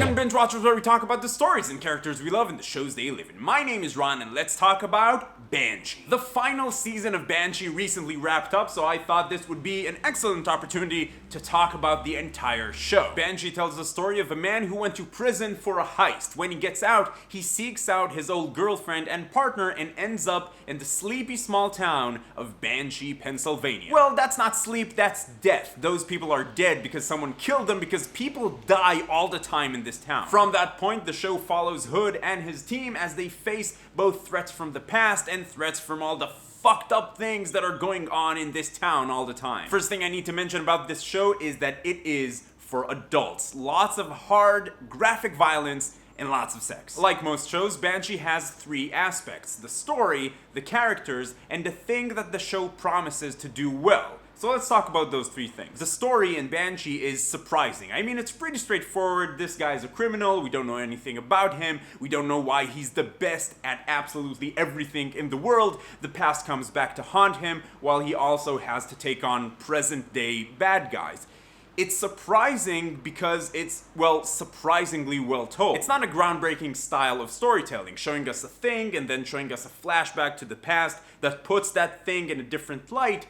Welcome to Binge Watchers, where we talk about the stories and characters we love and the shows they live in. My name is Ron, and let's talk about Banshee. The final season of Banshee recently wrapped up, so I thought this would be an excellent opportunity to talk about the entire show. Banshee tells the story of a man who went to prison for a heist. When he gets out, he seeks out his old girlfriend and partner and ends up in the sleepy small town of Banshee, Pennsylvania. Well, that's not sleep, that's death. Those people are dead because someone killed them, because people die all the time in this town. From that point, the show follows Hood and his team as they face both threats from the past and threats from all the fucked up things that are going on in this town all the time. First thing I need to mention about this show is that it is for adults. Lots of hard, graphic violence, and lots of sex. Like most shows, Banshee has three aspects: the story, the characters, and the thing that the show promises to do well. So let's talk about those three things. The story in Banshee is surprising. I mean, it's pretty straightforward. This guy's a criminal. We don't know anything about him. We don't know why he's the best at absolutely everything in the world. The past comes back to haunt him, while he also has to take on present-day bad guys. It's surprising because it's, well, surprisingly well told. It's not a groundbreaking style of storytelling, showing us a thing and then showing us a flashback to the past that puts that thing in a different light.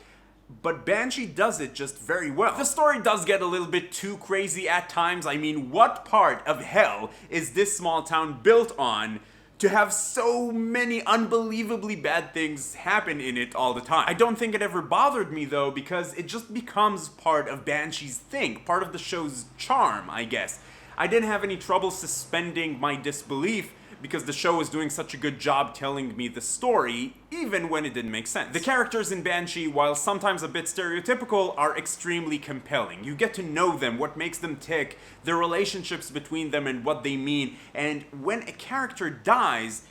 But Banshee does it just very well. The story does get a little bit too crazy at times. I mean, what part of hell is this small town built on to have so many unbelievably bad things happen in it all the time? I don't think it ever bothered me though, because it just becomes part of Banshee's thing, part of the show's charm, I guess. I didn't have any trouble suspending my disbelief because the show is doing such a good job telling me the story, even when it didn't make sense. The characters in Banshee, while sometimes a bit stereotypical, are extremely compelling. You get to know them, what makes them tick, the relationships between them and what they mean, and when a character dies,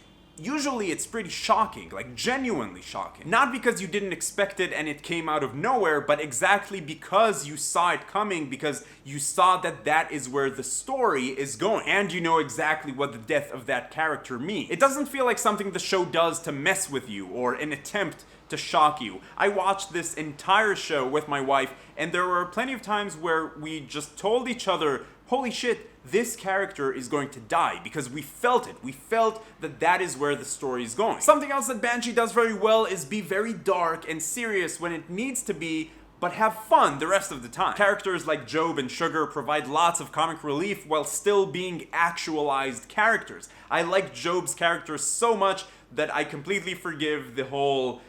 usually it's pretty shocking, like genuinely shocking. Not because you didn't expect it and it came out of nowhere, but exactly because you saw it coming, because you saw that that is where the story is going, and you know exactly what the death of that character means. It doesn't feel like something the show does to mess with you, or an attempt to shock you. I watched this entire show with my wife, and there were plenty of times where we just told each other, holy shit, this character is going to die, because we felt it. We felt that that is where the story is going. Something else that Banshee does very well is be very dark and serious when it needs to be, but have fun the rest of the time. Characters like Job and Sugar provide lots of comic relief while still being actualized characters. I like Job's character so much that I completely forgive the whole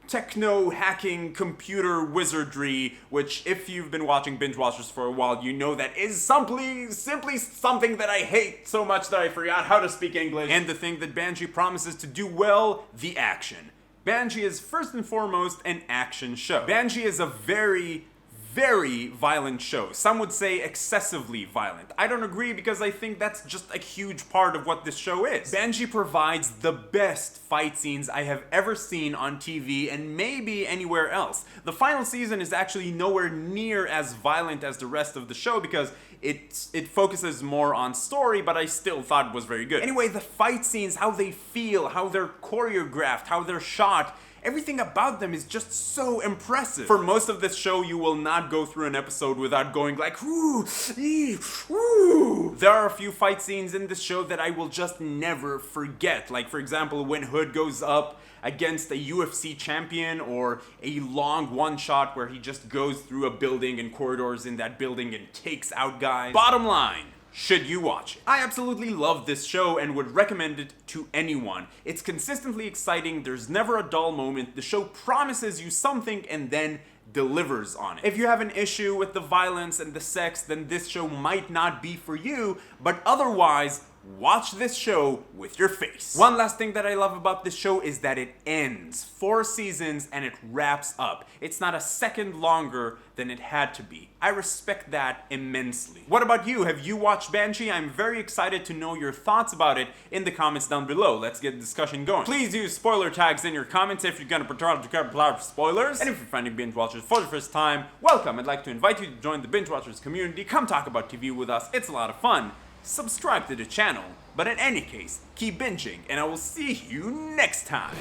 techno-hacking computer wizardry, which if you've been watching Binge Watchers for a while, you know that is simply something that I hate so much that I forgot how to speak English. And the thing that Banshee promises to do well, the action. Banshee is first and foremost an action show. Banshee is a very violent show. Some would say excessively violent. I don't agree, because I think that's just a huge part of what this show is. Banshee provides the best fight scenes I have ever seen on TV and maybe anywhere else. The final season is actually nowhere near as violent as the rest of the show because it focuses more on story, but I still thought it was very good. Anyway, the fight scenes, how they feel, how they're choreographed, how they're shot, everything about them is just so impressive. For most of this show, you will not go through an episode without going like, ooh, ee, ooh. There are a few fight scenes in this show that I will just never forget. Like, for example, when Hood goes up against a UFC champion, or a long one-shot where he just goes through a building and corridors in that building and takes out guys. Bottom line, should you watch it? I absolutely love this show and would recommend it to anyone. It's consistently exciting, there's never a dull moment, the show promises you something and then delivers on it. If you have an issue with the violence and the sex, then this show might not be for you, but otherwise, watch this show with your face. One last thing that I love about this show is that it ends. 4 seasons and it wraps up. It's not a second longer than it had to be. I respect that immensely. What about you? Have you watched Banshee? I'm very excited to know your thoughts about it in the comments down below. Let's get the discussion going. Please use spoiler tags in your comments if you're gonna put spoilers. And if you're finding Binge Watchers for the first time, welcome. I'd like to invite you to join the Binge Watchers community. Come talk about TV with us. It's a lot of fun. Subscribe to the channel. But in any case, keep binging, and I will see you next time.